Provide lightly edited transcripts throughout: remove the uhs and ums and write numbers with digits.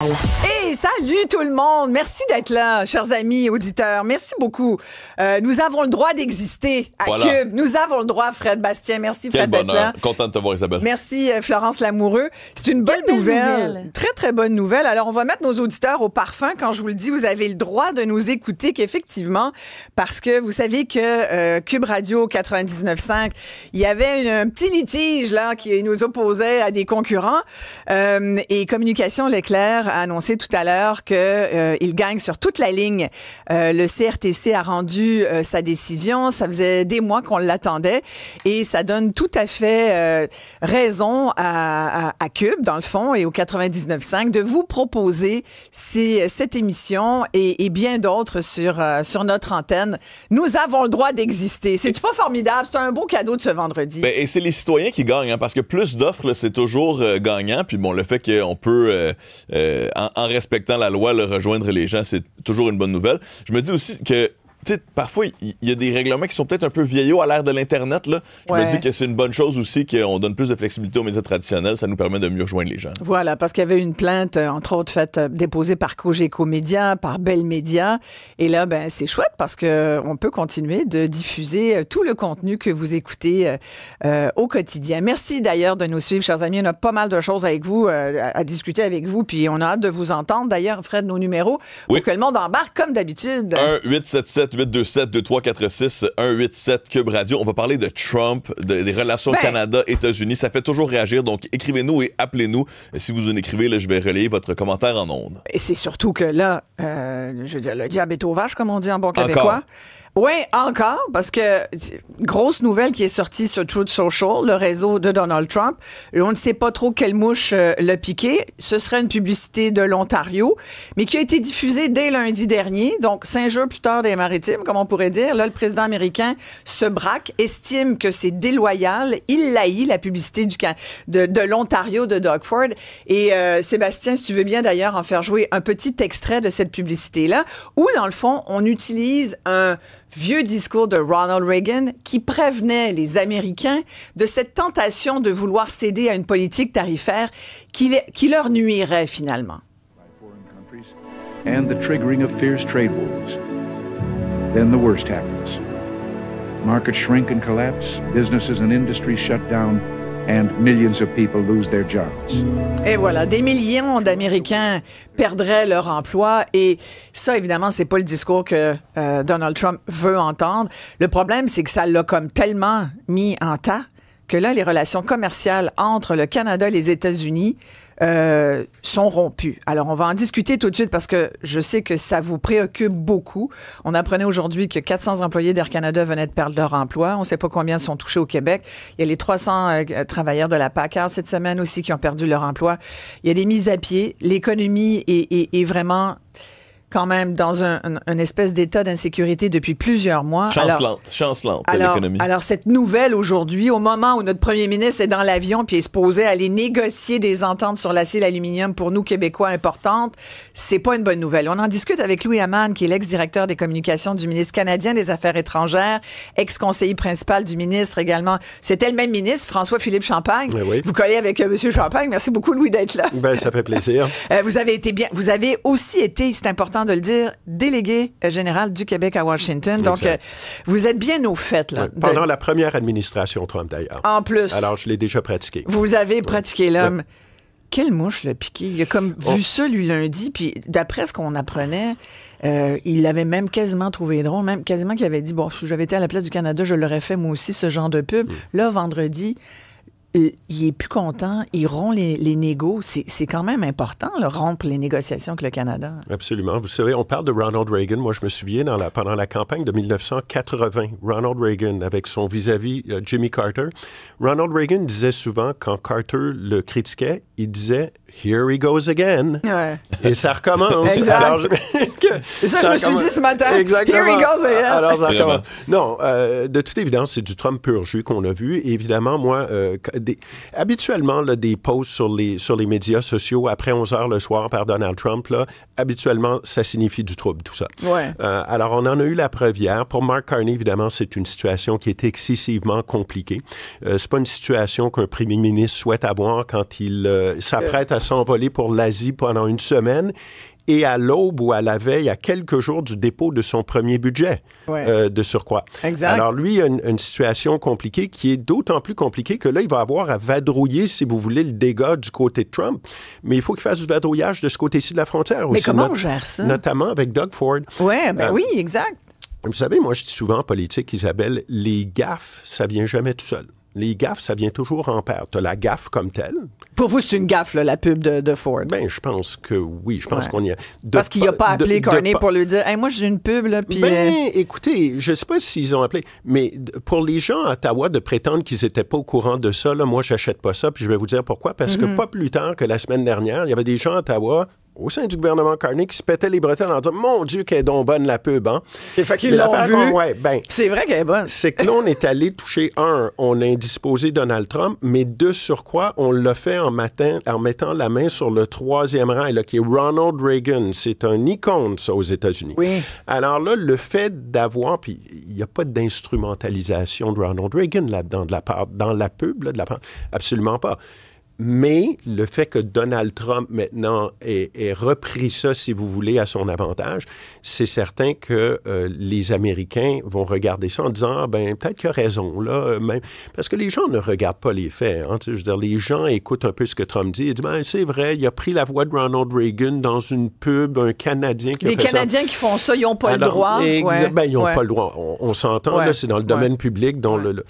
Hey, salut tout le monde! Merci d'être là, chers amis auditeurs. Merci beaucoup. Nous avons le droit d'exister à Cube. Nous avons le droit, Fred Bastien. Merci, Fred, d'être là. Content de te voir, Isabelle. Merci, Florence Lamoureux. C'est une bonne nouvelle. Très, très bonne nouvelle. Alors, on va mettre nos auditeurs au parfum. Quand je vous le dis, vous avez le droit de nous écouter qu'effectivement, parce que vous savez que Cube Radio 99.5, il y avait un petit litige là qui nous opposait à des concurrents. Et Communication Leclerc a annoncé tout à l'heure qu'il gagne sur toute la ligne. Le CRTC a rendu sa décision. Ça faisait des mois qu'on l'attendait et ça donne tout à fait raison à Cube, dans le fond, et au 99.5 de vous proposer cette émission et bien d'autres sur notre antenne. Nous avons le droit d'exister. C'est pas formidable? C'est un beau cadeau de ce vendredi. Et c'est les citoyens qui gagnent, hein, parce que plus d'offres, c'est toujours gagnant. Puis bon, le fait qu'on peut... en respectant la loi, rejoindre les gens, c'est toujours une bonne nouvelle. Je me dis aussi que, tu sais, parfois, il y a des règlements qui sont peut-être un peu vieillots à l'ère de l'Internet, là. Je me dis que c'est une bonne chose aussi qu'on donne plus de flexibilité aux médias traditionnels. Ça nous permet de mieux rejoindre les gens. Voilà, parce qu'il y avait une plainte, entre autres, déposée par Cogeco Média, par Bell Média. Et là, ben, c'est chouette parce qu'on peut continuer de diffuser tout le contenu que vous écoutez au quotidien. Merci d'ailleurs de nous suivre, chers amis. On a pas mal de choses avec vous, à discuter avec vous. Puis on a hâte de vous entendre. D'ailleurs, Fred, nos numéros, pour que le monde embarque comme d'habitude. 1-877-827-2346, 187 Cube Radio. On va parler de Trump, des relations Canada-États-Unis. Ça fait toujours réagir. Donc, écrivez-nous et appelez-nous. Si vous nous écrivez, là, je vais relayer votre commentaire en ondes. Et c'est surtout que là, je veux dire, le diable est aux vaches, comme on dit en bon québécois. Oui, encore, parce que grosse nouvelle qui est sortie sur Truth Social, le réseau de Donald Trump. On ne sait pas trop quelle mouche l'a piqué. Ce serait une publicité de l'Ontario, mais qui a été diffusée dès lundi dernier, donc 5 jours plus tard des Maritimes, comme on pourrait dire. Là, le président américain se braque, estime que c'est déloyal. Il haït la publicité de l'Ontario de Doug Ford. Et Sébastien, si tu veux bien d'ailleurs en faire jouer un petit extrait de cette publicité-là, où dans le fond, on utilise un vieux discours de Ronald Reagan qui prévenait les Américains de cette tentation de vouloir céder à une politique tarifaire qui leur nuirait finalement. And the triggering of fierce trade wars. Then the worst happens. Markets shrink and collapse, businesses and industries shut down, and millions of people lose their jobs. Et voilà, des millions d'Américains perdraient leur emploi et ça, évidemment, c'est pas le discours que Donald Trump veut entendre. Le problème, c'est que ça l'a comme tellement mis en tas que là, les relations commerciales entre le Canada et les États-Unis sont rompues. Alors, on va en discuter tout de suite parce que je sais que ça vous préoccupe beaucoup. On apprenait aujourd'hui que 400 employés d'Air Canada venaient de perdre leur emploi. On ne sait pas combien sont touchés au Québec. Il y a les 300 travailleurs de la PACCAR cette semaine aussi qui ont perdu leur emploi. Il y a des mises à pied. L'économie est vraiment... quand même dans un espèce d'état d'insécurité depuis plusieurs mois. Chancelante, l'économie. Alors, cette nouvelle aujourd'hui, au moment où notre premier ministre est dans l'avion puis est supposé aller négocier des ententes sur l'acier et l'aluminium pour nous, Québécois, importantes, c'est pas une bonne nouvelle. On en discute avec Louis Hamman, qui est l'ex-directeur des communications du ministre canadien des Affaires étrangères, ex-conseiller principal du ministre également. C'était le même ministre, François-Philippe Champagne. Oui. Vous collez avec M. Champagne. Merci beaucoup, Louis, d'être là. Ben, ça fait plaisir. Vous avez aussi été, c'est important de le dire, délégué général du Québec à Washington. Donc, vous êtes bien au fait. Là, pendant la première administration Trump, d'ailleurs. En plus. Alors, je l'ai déjà pratiqué. Vous avez pratiqué l'homme. Quelle mouche l'a piqué? Il a comme vu ça, lui, lundi, puis d'après ce qu'on apprenait, il l'avait même quasiment trouvé drôle, même quasiment qu'il avait dit, bon, si j'avais été à la place du Canada, je l'aurais fait moi aussi, ce genre de pub. Là, vendredi... il est plus content, il rompt les négos. C'est quand même important, là, rompre les négociations avec le Canada. Absolument. Vous savez, on parle de Ronald Reagan. Moi, je me souviens, pendant la campagne de 1980, Ronald Reagan, avec son vis-à-vis Jimmy Carter, Ronald Reagan disait souvent, quand Carter le critiquait, il disait « Here he goes again ». Et ça recommence. Exact. Alors, et ça, je me suis dit ce matin. Exactement. Here he goes again. Alors, ça recommence. Non, de toute évidence, c'est du Trump pur jus qu'on a vu. Et évidemment, moi, habituellement, là, des posts sur les médias sociaux après 11 heures le soir par Donald Trump, là, habituellement, ça signifie du trouble, tout ça. Ouais. Alors, on en a eu la preuve hier. Pour Mark Carney, évidemment, c'est une situation qui est excessivement compliquée. C'est pas une situation qu'un premier ministre souhaite avoir quand il s'apprête à s'envoler pour l'Asie pendant une semaine. Et à l'aube ou à la veille, à quelques jours du dépôt de son premier budget de surcroît. Exact. Alors lui, il a une situation compliquée qui est d'autant plus compliquée que là, il va avoir à vadrouiller, si vous voulez, le dégât du côté de Trump. Mais il faut qu'il fasse du vadrouillage de ce côté-ci de la frontière aussi. Mais comment on gère ça? Notamment avec Doug Ford. Oui, exact. Vous savez, moi, je dis souvent en politique, Isabelle, les gaffes, ça vient jamais tout seul. Les gaffes, ça vient toujours en paire. Tu as la gaffe comme telle. Pour vous, c'est une gaffe, là, la pub de Ford? Bien, je pense que oui. Je pense qu'on y a... Parce qu'il n'a pas appelé Carney pour lui dire « Hey, moi, j'ai une pub, là, puis... » Écoutez, je ne sais pas s'ils ont appelé, mais pour les gens à Ottawa de prétendre qu'ils n'étaient pas au courant de ça, là, moi, j'achète pas ça, puis je vais vous dire pourquoi. Parce que pas plus tard que la semaine dernière, il y avait des gens à Ottawa au sein du gouvernement Carney qui se pétaient les bretelles en disant « Mon Dieu, qu'elle est donc bonne, la pub, hein? » Et fait qu'ils l'ont vu. C'est vrai qu'elle est bonne. C'est que là, on est allé toucher, on a indisposé Donald Trump, mais de surcroît, on l'a fait en mettant la main sur le troisième rang, là, qui est Ronald Reagan. C'est un icône, ça, aux États-Unis. Oui. Alors là, le fait d'avoir, puis il n'y a pas d'instrumentalisation de Ronald Reagan là-dedans, dans la pub, là, de la part, absolument pas. Mais le fait que Donald Trump, maintenant, ait repris ça, si vous voulez, à son avantage, c'est certain que les Américains vont regarder ça en disant « ben peut-être qu'il a raison, là. » même. Parce que les gens ne regardent pas les faits. Hein, je veux dire, les gens écoutent un peu ce que Trump dit. Ils disent ben, « c'est vrai, il a pris la voix de Ronald Reagan dans une pub, un Canadien qui a fait ça. » Les Canadiens qui font ça, ils n'ont pas le droit. Ben, ils n'ont pas le droit. On s'entend, là, c'est dans le domaine public.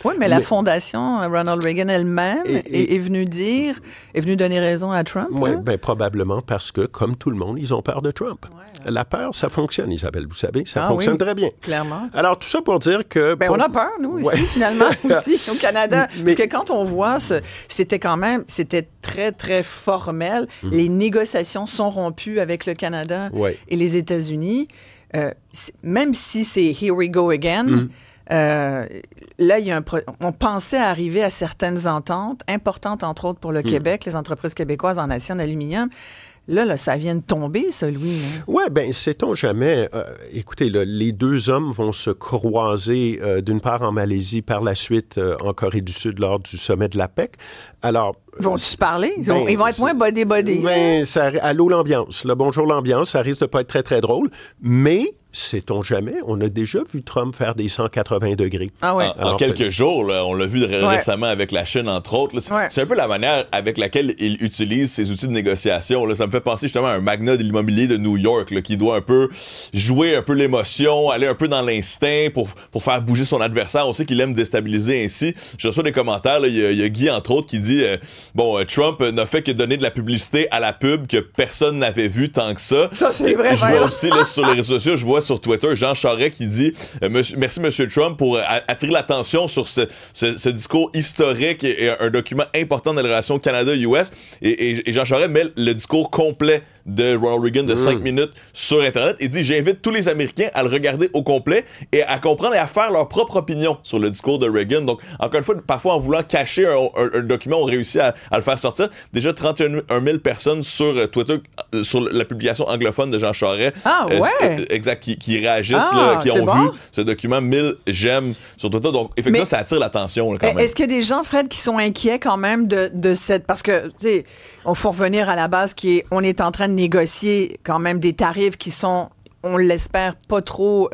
Oui, mais la fondation Ronald Reagan elle-même est venue dire... est venu donner raison à Trump? Oui, bien probablement parce que, comme tout le monde, ils ont peur de Trump. Ouais. La peur, ça fonctionne, Isabelle, vous savez. Ça fonctionne très bien. Clairement. Alors, tout ça pour dire que... Ben, on a peur, nous, ici, finalement, aussi, au Canada. Parce que quand on voit, c'était très, très formel. Les négociations sont rompues avec le Canada et les États-Unis. Même si c'est « here we go again », là, on pensait arriver à certaines ententes importantes, entre autres pour le Québec, les entreprises québécoises en acier, en aluminium. Là, ça vient de tomber, ça, Louis. Oui, bien, sait-on jamais. Écoutez, là, les deux hommes vont se croiser d'une part en Malaisie, par la suite en Corée du Sud lors du sommet de l'APEC. Alors... Vont-ils se parler? Ils vont être moins body-body. Ben, allô l'ambiance. Le bonjour l'ambiance, ça risque de pas être très, très drôle. Mais, sait-on jamais, on a déjà vu Trump faire des 180 degrés. Ah ouais. En quelques jours, là, on l'a vu récemment avec la Chine, entre autres. Là, c'est un peu la manière avec laquelle il utilise ses outils de négociation. Là. Ça me fait penser justement à un magnat de l'immobilier de New York là, qui doit un peu jouer un peu l'émotion, aller un peu dans l'instinct pour faire bouger son adversaire. On sait qu'il aime déstabiliser ainsi. Je reçois des commentaires. Il y a Guy, entre autres, qui dit Trump n'a fait que donner de la publicité à la pub que personne n'avait vu tant que ça. Ça, c'est vrai. Je vois aussi là, sur les réseaux sociaux, je vois sur Twitter Jean Charest qui dit merci M. Trump pour attirer l'attention sur ce discours historique et un document important dans les relations Canada-US. Et Jean Charest met le discours complet de Ronald Reagan de 5 minutes sur Internet et dit j'invite tous les Américains à le regarder au complet et à comprendre et à faire leur propre opinion sur le discours de Reagan. Donc, encore une fois, parfois en voulant cacher un document, on réussit à le faire sortir. Déjà 31 000 personnes sur Twitter, sur la publication anglophone de Jean Charest. Ah ouais? Exact, qui réagissent, qui ont vu ce document, 1000 j'aime sur Twitter. Donc, effectivement, ça attire l'attention là, quand même. Est-ce qu'il y a des gens, Fred, qui sont inquiets quand même de cette... Parce que, tu sais, il faut revenir à la base on est en train de négocier quand même des tarifs qui sont, on l'espère, pas trop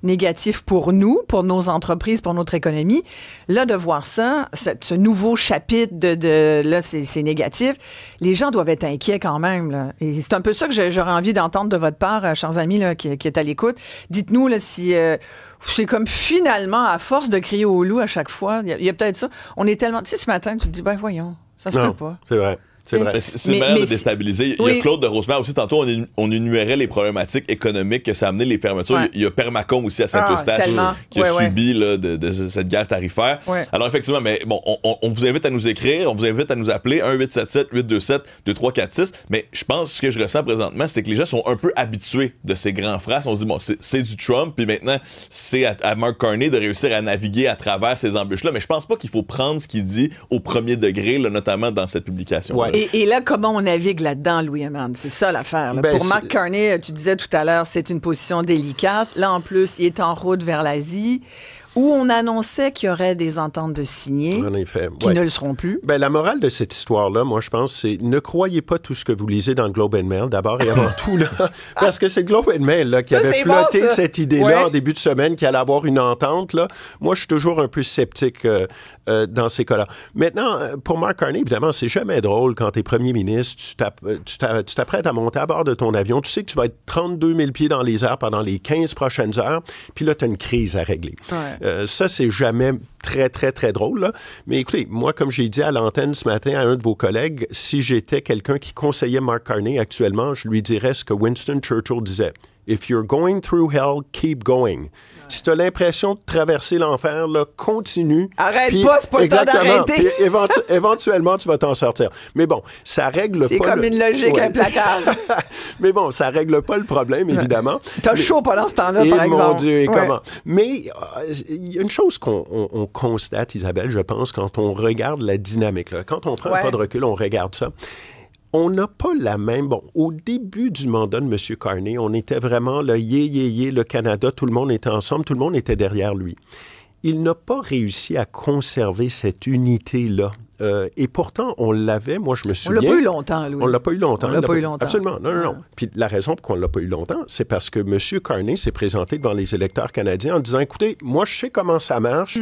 négatifs pour nous, pour nos entreprises, pour notre économie. Là, de voir ça, ce nouveau chapitre là, c'est négatif, les gens doivent être inquiets quand même. Là. Et c'est un peu ça que j'aurais envie d'entendre de votre part, chers amis là, qui est à l'écoute. Dites-nous là, si... c'est comme finalement, à force de crier au loup à chaque fois, il y a peut-être ça. On est tellement... Tu sais, ce matin, tu te dis, ben voyons, ça se peut pas. C'est vrai. C'est une manière de déstabiliser. Il y a Claude de Rosemère aussi. Tantôt, on énumérait les problématiques économiques que ça a amené les fermetures. Il y a Permacom aussi à Saint-Eustache qui a subi là, de cette guerre tarifaire. Alors, effectivement, mais bon, on vous invite à nous écrire, on vous invite à nous appeler 1-877-827-2346. Mais je pense que ce que je ressens présentement, c'est que les gens sont un peu habitués de ces grands phrases. On se dit, bon, c'est du Trump, puis maintenant, c'est à Mark Carney de réussir à naviguer à travers ces embûches-là. Mais je pense pas qu'il faut prendre ce qu'il dit au premier degré, là, notamment dans cette publication. Et là, comment on navigue là-dedans, Louis Hamad? C'est ça l'affaire. Pour Mark Carney, tu disais tout à l'heure, c'est une position délicate. Là, en plus, il est en route vers l'Asie. où on annonçait qu'il y aurait des ententes de signer en effet, qui ne le seront plus. Ben, la morale de cette histoire-là, moi, je pense, c'est ne croyez pas tout ce que vous lisez dans le Globe and Mail, d'abord et avant tout, là, parce que c'est le Globe and Mail là, qui avait flotté cette idée-là en début de semaine, qu'il allait avoir une entente. Là. Moi, je suis toujours un peu sceptique dans ces cas-là. Maintenant, pour Mark Carney, évidemment, c'est jamais drôle quand tu es premier ministre, tu t'apprêtes à monter à bord de ton avion, tu sais que tu vas être 32 000 pieds dans les airs pendant les 15 prochaines heures, puis là, tu as une crise à régler. Ouais. Ça, c'est jamais très, très, très drôle. Là. Mais écoutez, moi, comme j'ai dit à l'antenne ce matin à un de vos collègues, si j'étais quelqu'un qui conseillait Mark Carney actuellement, je lui dirais ce que Winston Churchill disait. If you're going through hell, keep going. Si tu as l'impression de traverser l'enfer, là, continue. Arrête pas, c'est pas le temps d'arrêter. Puis éventuellement, tu vas t'en sortir. Mais bon, ça règle pas... C'est comme une logique implacable. Mais bon, ça règle pas le problème, évidemment. T'as chaud pendant ce temps-là, par exemple. Mon Dieu, comment? Mais il y a une chose qu'on constate, Isabelle, je pense, quand on regarde la dynamique. Là. Quand on prend un pas de recul, on regarde ça. On n'a pas la même... Bon, au début du mandat de M. Carney, on était vraiment le le Canada, tout le monde était ensemble, tout le monde était derrière lui. Il n'a pas réussi à conserver cette unité-là. Et pourtant, on l'avait, moi je me souviens... On l'a pas eu longtemps, Louis. On l'a pas eu longtemps. On l'a pas eu longtemps. Absolument, non. Puis la raison pour qu'on l'a pas eu longtemps, c'est parce que M. Carney s'est présenté devant les électeurs canadiens en disant, écoutez, moi je sais comment ça marche,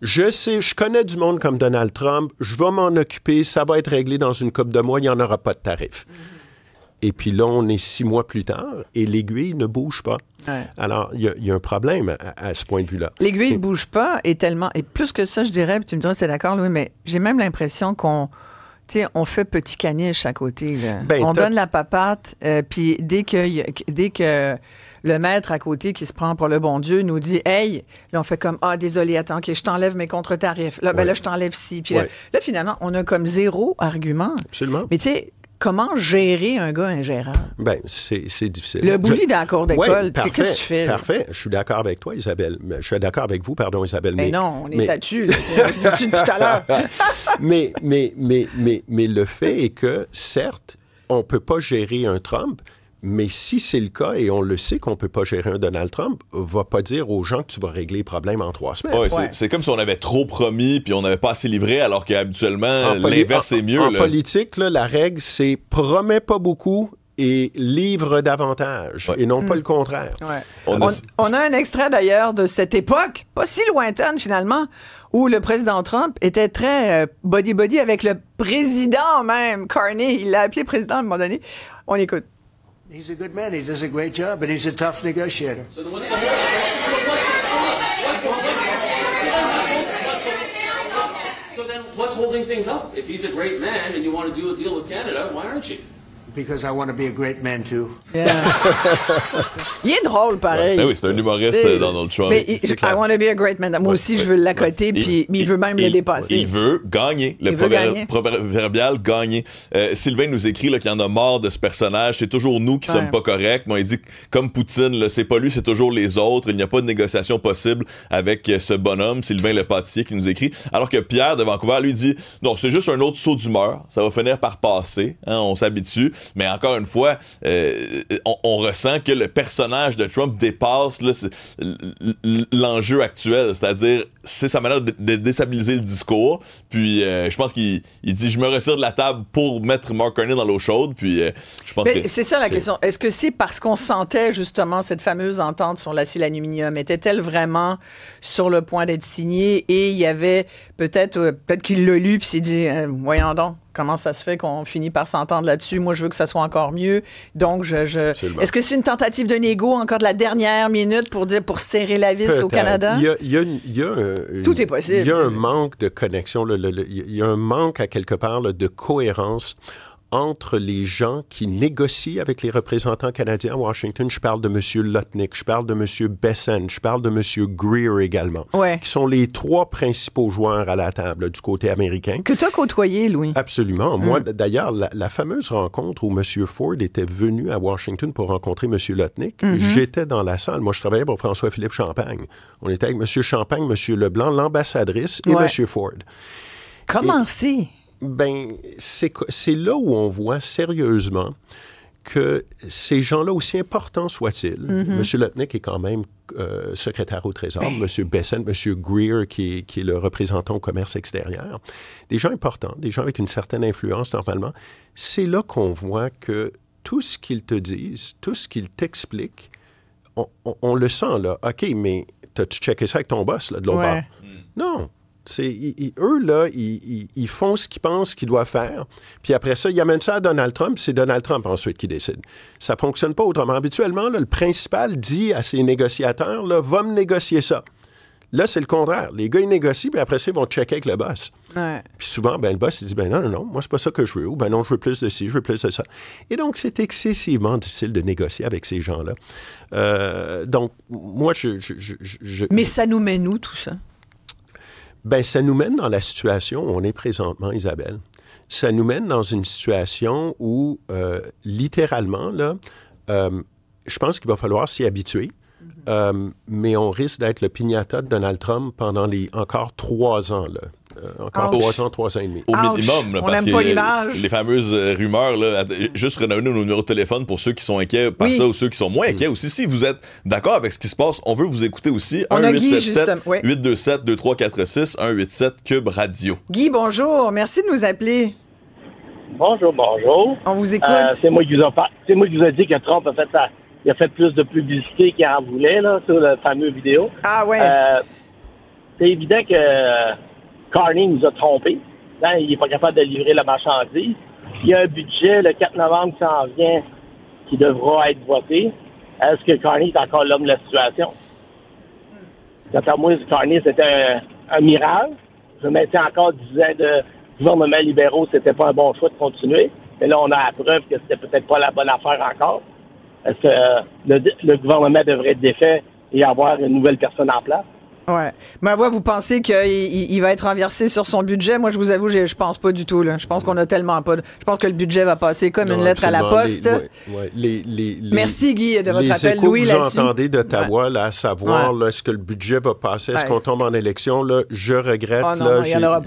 je connais du monde comme Donald Trump, je vais m'en occuper, ça va être réglé dans une couple de mois, il n'y en aura pas de tarif. Et puis là, on est 6 mois plus tard et l'aiguille ne bouge pas. Ouais. Alors, il y a un problème à ce point de vue-là. L'aiguille ne bouge pas et tellement... Et plus que ça, je dirais, puis tu me diras si tu es d'accord, Louis, mais j'ai même l'impression qu'on... Tu sais, on fait petit caniche à côté. Là. On donne la papate, puis dès que le maître à côté qui se prend pour le bon Dieu nous dit « Hey! » Là, on fait comme « Ah, désolé, attends, OK, je t'enlève mes contre-tarifs. Là, là, je t'enlève ci. » Puis là, finalement, on a comme 0 argument. Absolument. Mais tu sais... Comment gérer un gars ingérable? Bien, c'est difficile. Le bully dans la cour d'école, qu'est-ce que tu fais? Parfait. Je suis d'accord avec toi, Isabelle. Je suis d'accord avec vous, pardon, Isabelle. Mais non, on est têtu. On dit tout à l'heure. mais le fait est que, certes, on ne peut pas gérer un Trump, mais si c'est le cas, et on le sait qu'on ne peut pas gérer un Donald Trump, va pas dire aux gens que tu vas régler les problèmes en 3 semaines. Ouais, c'est comme si on avait trop promis puis on n'avait pas assez livré, alors qu'habituellement, l'inverse est mieux. En politique, là, la règle, c'est promets pas beaucoup et livre davantage, et non pas le contraire. Ouais. On a un extrait d'ailleurs de cette époque, pas si lointaine finalement, où le président Trump était très body-body avec le président même, Carney. Il l'a appelé président à un moment donné. On écoute. He's a good man. He does a great job, but he's a tough negotiator. So then what's holding things up? If he's a great man and you want to do a deal with Canada, why aren't you? Because I want to be a great man, too. Yeah. Il est drôle, pareil. Ben oui, c'est un humoriste, Donald Trump. Mais I want to be a great man. Moi aussi, je veux l'accoter, puis il veut même le dépasser. Il veut gagner. Le proverbial gagner. Sylvain nous écrit qu'il en a marre de ce personnage. C'est toujours nous qui sommes pas corrects. Moi, il dit, comme Poutine, là, c'est pas lui, c'est toujours les autres. Il n'y a pas de négociation possible avec ce bonhomme, Sylvain Le Pâtissier, qui nous écrit. Alors que Pierre de Vancouver, lui, dit, non, c'est juste un autre saut d'humeur. Ça va finir par passer. Hein, on s'habitue. Mais encore une fois, on ressent que le personnage de Trump dépasse là, l'enjeu actuel. C'est-à-dire, c'est sa manière de déstabiliser le discours. Puis, je pense qu'il dit « Je me retire de la table pour mettre Mark Carney dans l'eau chaude. » Puis, je pense que... C'est ça la question. Est-ce que c'est parce qu'on sentait justement cette fameuse entente sur l'acier et l'aluminium? Était-elle vraiment sur le point d'être signée? Et il y avait peut-être qu'il l'a lu puis s'est dit voyons donc. Comment ça se fait qu'on finit par s'entendre là-dessus? Moi, je veux que ça soit encore mieux. Donc, est-ce que c'est une tentative de négo encore de la dernière minute pour serrer la vis au Canada? Tout est possible. Il y a un manque de connexion. Il y a un manque, à quelque part, de cohérence entre les gens qui négocient avec les représentants canadiens à Washington. Je parle de M. Lutnick, je parle de M. Bessent, je parle de M. Greer également, qui sont les 3 principaux joueurs à la table du côté américain. Que tu as côtoyé, Louis. Absolument. Moi, d'ailleurs, la fameuse rencontre où M. Ford était venu à Washington pour rencontrer M. Lutnick, j'étais dans la salle. Moi, je travaillais pour François-Philippe Champagne. On était avec M. Champagne, M. Leblanc, l'ambassadrice et M. Ford. Comment c'est? Ben, c'est là où on voit sérieusement que ces gens-là, aussi importants soient-ils, M. Lutnick est quand même secrétaire au Trésor, M. Bessent, M. Greer, qui est le représentant au commerce extérieur, des gens importants, des gens avec une certaine influence normalement, c'est là qu'on voit que tout ce qu'ils te disent, tout ce qu'ils t'expliquent, on le sent là. OK, mais t'as-tu checké ça avec ton boss là, de l'autre bord? Non. Eux, là, ils font ce qu'ils pensent qu'ils doivent faire. Puis après ça, ils amènent ça à Donald Trump, c'est Donald Trump ensuite qui décide. Ça ne fonctionne pas autrement. Habituellement, là, le principal dit à ses négociateurs, là, va me négocier ça. Là, c'est le contraire. Les gars, ils négocient, puis après ça, ils vont checker avec le boss. Ouais. Puis souvent, le boss, il dit, non, moi, c'est pas ça que je veux. Ou non, je veux plus de ci, je veux plus de ça. Et donc, c'est excessivement difficile de négocier avec ces gens-là. Donc, moi, Mais ça nous mène où, tout ça? Ça nous mène dans la situation où on est présentement, Isabelle. Ça nous mène dans une situation où, littéralement, là, je pense qu'il va falloir s'y habituer, mais on risque d'être le piñata de Donald Trump pendant encore 3 ans, là. Encore 3 ans, 3 ans et demi. Au minimum, là, on parce n'aime que pas l'image. les fameuses rumeurs, là, juste renommer nos numéros de téléphone pour ceux qui sont inquiets par ça ou ceux qui sont moins inquiets aussi. Si vous êtes d'accord avec ce qui se passe, on veut vous écouter aussi. On a Guy, justement. 827-2346, 187-CUBE Radio. Guy, bonjour. Merci de nous appeler. Bonjour. On vous écoute. C'est moi qui vous ai dit que Trump a fait plus de publicité qu'il en voulait, là, sur le fameux vidéo. Ah ouais. C'est évident que Carney nous a trompés. Là, il n'est pas capable de livrer la marchandise. Il y a un budget le 4 novembre qui s'en vient qui devra être voté. Est-ce que Carney est encore l'homme de la situation? D'après moi, Carney, c'était un mirage. Je maintiens encore 10 ans de gouvernement libéraux, c'était pas un bon choix de continuer. Mais là, on a la preuve que c'était peut-être pas la bonne affaire encore. Est-ce que le gouvernement devrait être défait et avoir une nouvelle personne en place? Ouais. Mais vous pensez qu'il va être renversé sur son budget? Moi, je vous avoue, je pense pas du tout. Là. Je pense qu'on a tellement pas. Je pense que le budget va passer comme une lettre à la poste. Merci, Guy, de votre appel. Louis, là-dessus. Vous entendez d'Ottawa, là, à savoir, là, est-ce que le budget va passer? Est-ce qu'on tombe en élection? Là, je regrette. Oh, non,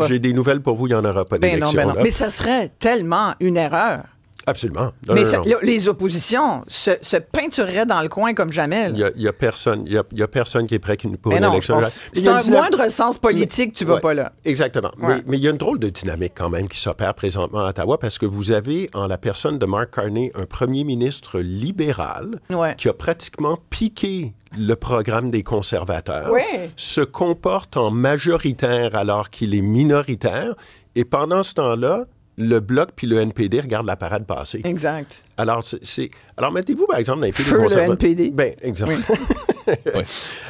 j'ai des nouvelles pour vous, il n'y en aura pas d'élection. Non. Mais ça serait tellement une erreur. Absolument. Mais les oppositions se peintureraient dans le coin comme jamais. Il n'y a personne qui est prêt pour une élection. C'est un moindre sens politique, tu ne vas pas là. Exactement. Ouais. Mais il y a une drôle de dynamique quand même qui s'opère présentement à Ottawa parce que vous avez, en la personne de Mark Carney, un premier ministre libéral qui a pratiquement piqué le programme des conservateurs, se comporte en majoritaire alors qu'il est minoritaire, et pendant ce temps-là, le Bloc puis le NPD regardent la parade passer. Exact. Alors, alors mettez-vous, par exemple, dans les Feu le NPD. Exemple. Oui.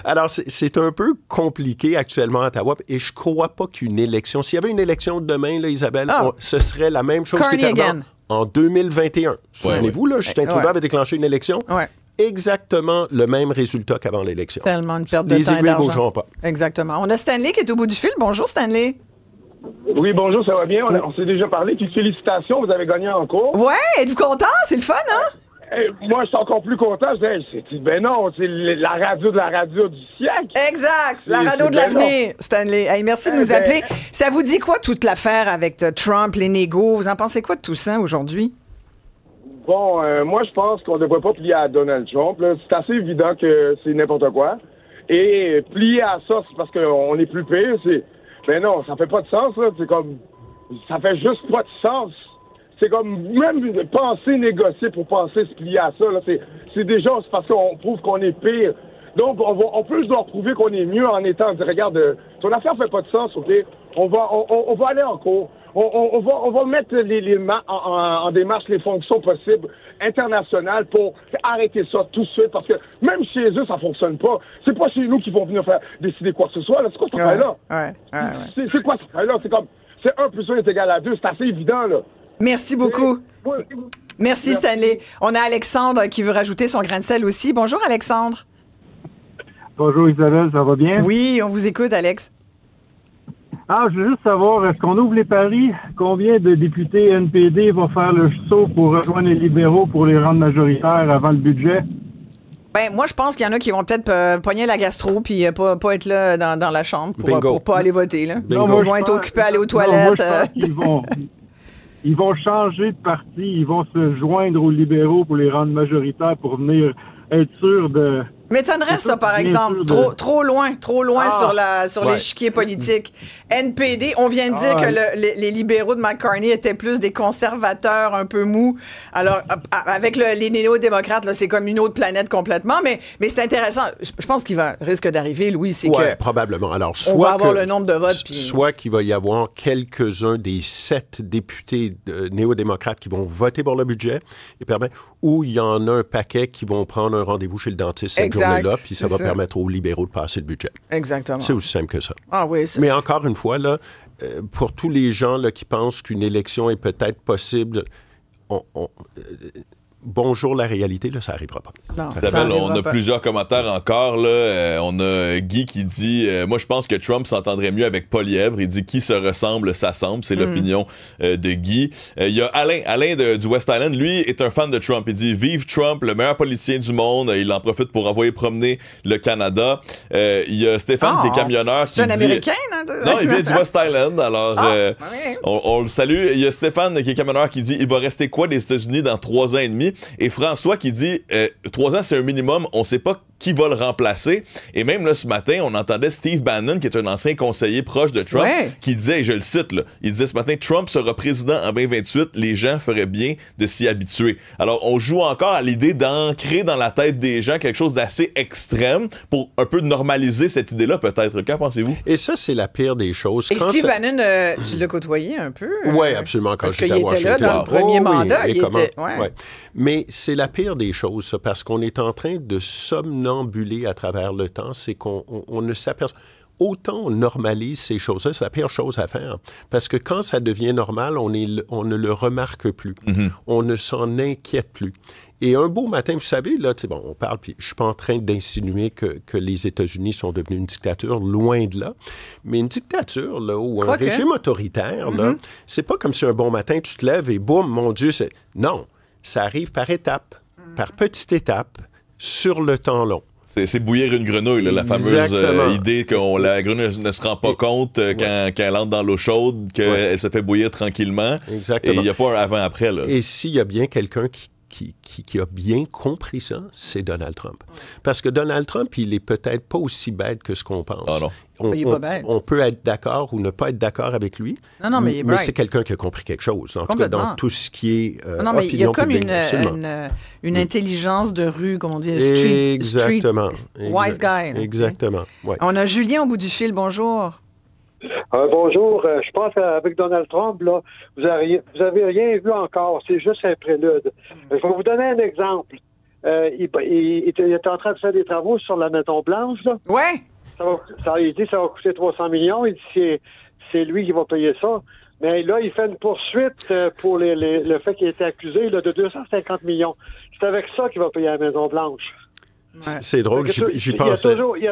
Alors, c'est un peu compliqué actuellement à Ottawa, et je crois pas qu'une élection... S'il y avait une élection demain, là, Isabelle, ce serait la même chose qui était en 2021. Souvenez-vous, là, Justin Trudeau avait déclenché une élection. Exactement le même résultat qu'avant l'élection. Tellement une perte de temps et d'argent. Les aiguilles ne bougeront pas. Exactement. On a Stanley qui est au bout du fil. Bonjour, Stanley. Oui, bonjour, ça va bien? On s'est déjà parlé. Puis félicitations, vous avez gagné en cours. Ouais, êtes-vous content? C'est le fun, hein? Moi, je suis encore plus content. Je dis, non, c'est la radio du siècle. Exact, la radio de l'avenir, Stanley. Hey, merci de nous appeler. Ça vous dit quoi, toute l'affaire avec Trump, les négos? Vous en pensez quoi de tout ça aujourd'hui? Bon, moi, je pense qu'on ne devrait pas plier à Donald Trump. C'est assez évident que c'est n'importe quoi. Et plier à ça, c'est parce qu'on est plus pire. Mais non, ça fait pas de sens, là. C'est comme... Ça fait juste pas de sens. C'est comme... Même penser négocier pour penser se plier à ça, là, c'est déjà... C'est parce qu'on prouve qu'on est pire. Donc, on peut juste leur prouver qu'on est mieux en étant... Regarde, ton affaire fait pas de sens, OK? On va aller en cours. On va mettre en démarche les fonctions possibles internationales pour arrêter ça tout de suite, parce que même chez eux, ça fonctionne pas. C'est pas chez nous qu'ils vont venir faire décider quoi que ce soit. Là. C'est quoi cette affaire-là? C'est quoi cette affaire-là? C'est comme, c'est 1 + 1 est égal à 2. C'est assez évident, là. Merci beaucoup. Merci, Stanley. On a Alexandre qui veut rajouter son grain de sel aussi. Bonjour, Alexandre. Bonjour, Isabelle, ça va bien? Oui, on vous écoute, Alex. Je veux juste savoir, est-ce qu'on ouvre les paris? Combien de députés NPD vont faire le saut pour rejoindre les libéraux pour les rendre majoritaires avant le budget? Moi, je pense qu'il y en a qui vont peut-être pogner la gastro puis pas être là dans la chambre pour pas aller voter. Là. Ils vont être occupés à aller aux toilettes. Non, moi, je pense qu'ils vont... ils vont changer de parti, ils vont se joindre aux libéraux pour les rendre majoritaires pour venir être sûrs de... M'étonnerait ça, par exemple. Trop loin sur l'échiquier politique. NPD, on vient de dire que les libéraux de McCartney étaient plus des conservateurs un peu mous. Alors, avec les néo-démocrates, là, c'est comme une autre planète complètement. Mais c'est intéressant. Je pense qu'il risque d'arriver, Louis, c'est que... probablement. Alors, on va avoir le nombre de votes. Soit qu'il va y avoir quelques-uns des 7 députés néo-démocrates qui vont voter pour le budget, ou il y en a un paquet qui vont prendre un rendez-vous chez le dentiste cette journée-là, puis ça va permettre aux libéraux de passer le budget. Exactement. C'est aussi simple que ça. Ah oui. Mais encore une fois, là, pour tous les gens là, qui pensent qu'une élection est peut-être possible, bonjour la réalité, là, ça n'arrivera pas. Non, Isabelle, on a plusieurs commentaires encore. Là. On a Guy qui dit moi, je pense que Trump s'entendrait mieux avec Poilievre. Il dit qui se ressemble, s'assemble. C'est l'opinion de Guy. Il y a Alain du West Island. Lui est un fan de Trump. Il dit vive Trump, le meilleur politicien du monde. Il en profite pour envoyer promener le Canada. Il y a Stéphane qui est camionneur. C'est un Américain, hein? Non, il vient du West Island. Alors, on le salue. Il y a Stéphane qui est camionneur qui dit il va rester quoi des États-Unis dans 3 ans et demi? Et François qui dit 3 ans, c'est un minimum. On ne sait pas qui va le remplacer. Et même là, ce matin, on entendait Steve Bannon, qui est un ancien conseiller proche de Trump, qui disait, et je le cite, là, il disait ce matin, Trump sera président en 2028, les gens feraient bien de s'y habituer. Alors, on joue encore à l'idée d'ancrer dans la tête des gens quelque chose d'assez extrême pour un peu normaliser cette idée-là, peut-être. Qu'en pensez-vous? Et ça, c'est la pire des choses. Et Steve Bannon, tu l'as côtoyé un peu? Oui, absolument. Parce qu'il était là dans le premier mandat. Mais c'est la pire des choses, ça, parce qu'on est en train de somnambuler à travers le temps, c'est qu'on ne s'aperçoit... Autant on normalise ces choses-là, c'est la pire chose à faire. Parce que quand ça devient normal, on ne le remarque plus. On ne s'en inquiète plus. Et un beau matin, vous savez, là, bon, on parle, puis je suis pas en train d'insinuer que les États-Unis sont devenus une dictature, loin de là. Mais une dictature, là, ou un régime autoritaire, là, c'est pas comme si un bon matin, tu te lèves et boum, mon Dieu, c'est... Non, ça arrive par étapes, par petites étapes, sur le temps long. C'est bouillir une grenouille, là, la fameuse idée que la grenouille ne se rend pas compte quand elle entre dans l'eau chaude, qu'elle se fait bouillir tranquillement. Exactement. Et il n'y a pas un avant-après. Là. Et s'il y a bien quelqu'un qui a bien compris ça, c'est Donald Trump. Parce que Donald Trump, il est peut-être pas aussi bête que ce qu'on pense. Ah non. Il est pas bête. On peut être d'accord ou ne pas être d'accord avec lui. Non, mais il est mais c'est quelqu'un qui a compris quelque chose. En tout cas, dans tout ce qui est non, mais il y a comme publique, une intelligence de rue, comme on dit, street wise guy. Exactement. Ouais. On a Julien au bout du fil. Bonjour. Bonjour. Je pense qu'avec Donald Trump, là, vous avez rien vu encore. C'est juste un prélude. Je vais vous donner un exemple. Il est en train de faire des travaux sur la Maison-Blanche. Oui. Il dit que ça va coûter 300 millions. Il dit c'est lui qui va payer ça. Mais là, il fait une poursuite pour le fait qu'il a été accusé là, de 250 millions. C'est avec ça qu'il va payer la Maison-Blanche. C'est drôle, j'y pensais. Il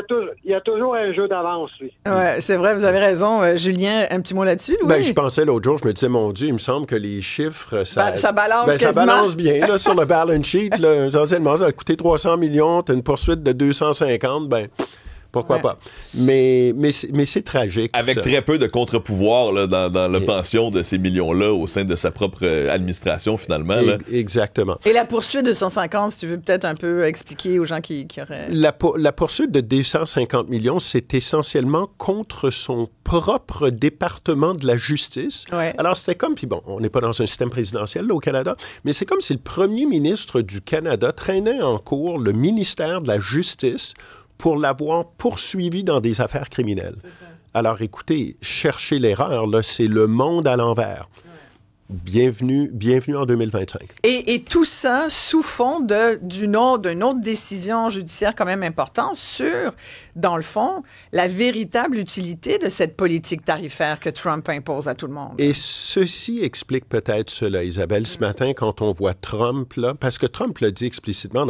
y a toujours un jeu d'avance, lui. Oui, c'est vrai, vous avez raison. Julien, un petit mot là-dessus, Louis? Je pensais l'autre jour, je me disais, mon Dieu, il me semble que les chiffres, ça balance ça balance bien là, sur le balance sheet. Là, essentiellement, ça a coûté 300 millions, tu as une poursuite de 250, pourquoi pas. Mais c'est tragique. Avec très peu de contre-pouvoir là, dans l'obtention de ces millions-là au sein de sa propre administration, finalement. Là. Exactement. Et la poursuite de 150, si tu veux peut-être un peu expliquer aux gens qui auraient... La poursuite de 250 millions, c'est essentiellement contre son propre département de la justice. Ouais. Alors, c'était comme, puis bon, on n'est pas dans un système présidentiel là, au Canada, mais c'est comme si le premier ministre du Canada traînait en cours le ministère de la Justice pour l'avoir poursuivi dans des affaires criminelles. Alors, écoutez, cherchez l'erreur, là, c'est le monde à l'envers. Bienvenue en 2025. Et tout ça sous fond d'une autre décision judiciaire quand même importante sur, dans le fond, la véritable utilité de cette politique tarifaire que Trump impose à tout le monde. Et ceci explique peut-être cela, Isabelle. Ce matin, quand on voit Trump, là, parce que Trump l'a dit explicitement,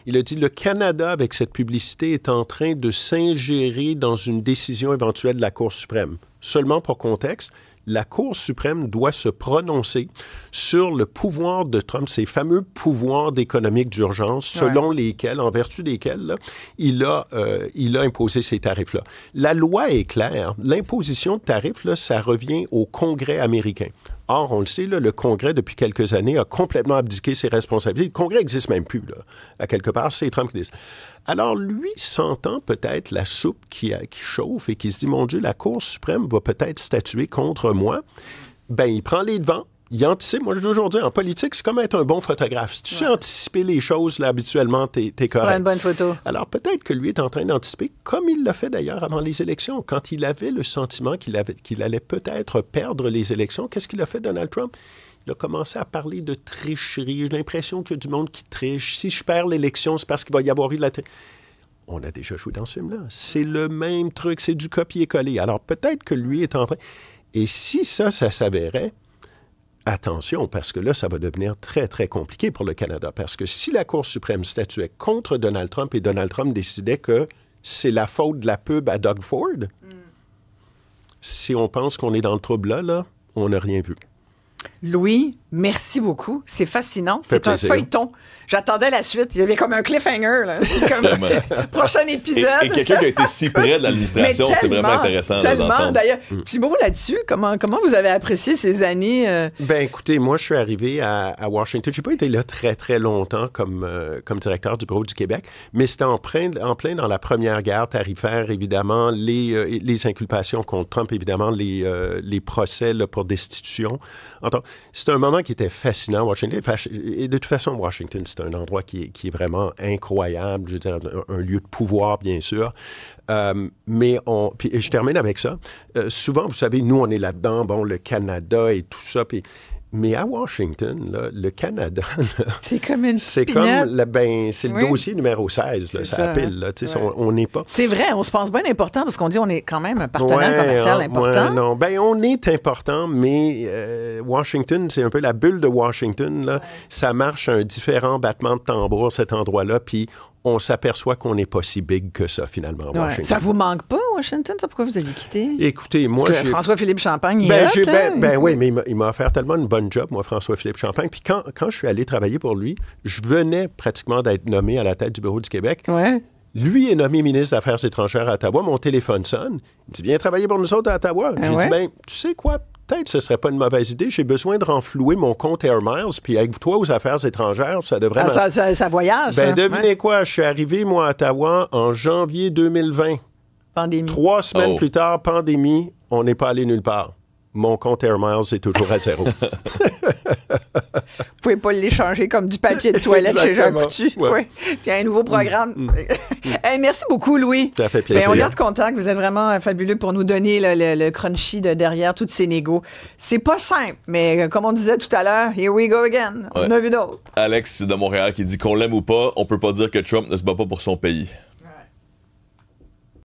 il a dit le Canada, avec cette publicité, est en train de s'ingérer dans une décision éventuelle de la Cour suprême. Seulement pour contexte, la Cour suprême doit se prononcer sur le pouvoir de Trump, ces fameux pouvoirs d'économique d'urgence, selon lesquels, en vertu desquels, là, il a imposé ces tarifs-là. La loi est claire. L'imposition de tarifs, là, ça revient au Congrès américain. Or, on le sait, là, le Congrès, depuis quelques années, a complètement abdiqué ses responsabilités. Le Congrès n'existe même plus, là. À quelque part, c'est Trump qui dit. Alors, lui, sentant peut-être la soupe qui chauffe et qui se dit, mon Dieu, la Cour suprême va peut-être statuer contre moi, ben il prend les devants. Il anticipe. Moi, je veux toujours dire, en politique, c'est comme être un bon photographe. Si tu sais anticiper les choses, là, habituellement, t'es correct. Prends une bonne photo. Alors, peut-être que lui est en train d'anticiper, comme il l'a fait d'ailleurs avant les élections. Quand il avait le sentiment qu'il allait peut-être perdre les élections, qu'est-ce qu'il a fait, Donald Trump? Il a commencé à parler de tricherie. J'ai l'impression qu'il y a du monde qui triche. Si je perds l'élection, c'est parce qu'il va y avoir eu de la tricherie. On a déjà joué dans ce film-là. C'est le même truc, c'est du copier-coller. Alors, peut-être que lui est en train... Et si ça s'avérait... Attention, parce que là, ça va devenir très, très compliqué pour le Canada. Parce que si la Cour suprême statuait contre Donald Trump et Donald Trump décidait que c'est la faute de la pub à Doug Ford, si on pense qu'on est dans le trouble là, on n'a rien vu. Louis, merci beaucoup. C'est fascinant. C'est un feuilleton. J'attendais la suite. Il y avait comme un cliffhanger. Là. Prochain épisode. Et quelqu'un qui a été si près de l'administration, c'est vraiment intéressant d'entendre. D'ailleurs, petit mot là-dessus. Comment vous avez apprécié ces années? Ben écoutez, moi, je suis arrivé à Washington. Je n'ai pas été là très, très longtemps comme directeur du Bureau du Québec, mais c'était en plein dans la première guerre tarifaire, évidemment, les inculpations contre Trump, évidemment, les procès là, pour destitution. C'était un moment qui était fascinant, Washington. Et de toute façon, Washington, c'est un endroit qui est vraiment incroyable. Je veux dire, un lieu de pouvoir, bien sûr. Puis je termine avec ça. Souvent, vous savez, nous, on est là-dedans, bon, le Canada et tout ça. Mais à Washington, là, le Canada... Là, c'est comme une c'est spinette. Comme c'est le dossier numéro 16, là, ça pile. Là, on n'est pas... C'est vrai, on se pense bien important parce qu'on dit on est quand même un partenaire commercial important. Non, on est important, mais Washington, c'est un peu la bulle de Washington. Là. Ça marche un différent battement de tambour, cet endroit-là, puis on s'aperçoit qu'on n'est pas si big que ça, finalement, Washington. Ça vous manque pas, Washington? Pourquoi vous avez quitté? Écoutez, moi... Parce que François-Philippe Champagne, il est oui, mais il m'a offert tellement une bonne job, moi, François-Philippe Champagne. Puis quand je suis allé travailler pour lui, je venais pratiquement d'être nommé à la tête du Bureau du Québec. Ouais. Lui est nommé ministre des Affaires étrangères à Ottawa. Mon téléphone sonne. Il me dit, viens travailler pour nous autres à Ottawa. J'ai dit, tu sais quoi? Peut-être que ce serait pas une mauvaise idée. J'ai besoin de renflouer mon compte Air Miles, puis avec toi aux affaires étrangères, ça devrait... Ça voyage. Devinez quoi? Je suis arrivé, moi, à Ottawa en janvier 2020. Pandémie. 3 semaines plus tard, pandémie, on n'est pas allé nulle part. Mon compte Air Miles est toujours à zéro. Vous pouvez pas l'échanger comme du papier de toilette chez Jean Coutu. Ouais. Puis un nouveau programme. Hey, merci beaucoup, Louis. Ça fait plaisir. On garde contact. Vous êtes vraiment fabuleux pour nous donner le crunchy de derrière toutes ces négos. C'est pas simple, mais comme on disait tout à l'heure, here we go again. On a vu d'autres. Alex de Montréal qui dit qu'on l'aime ou pas, on peut pas dire que Trump ne se bat pas pour son pays.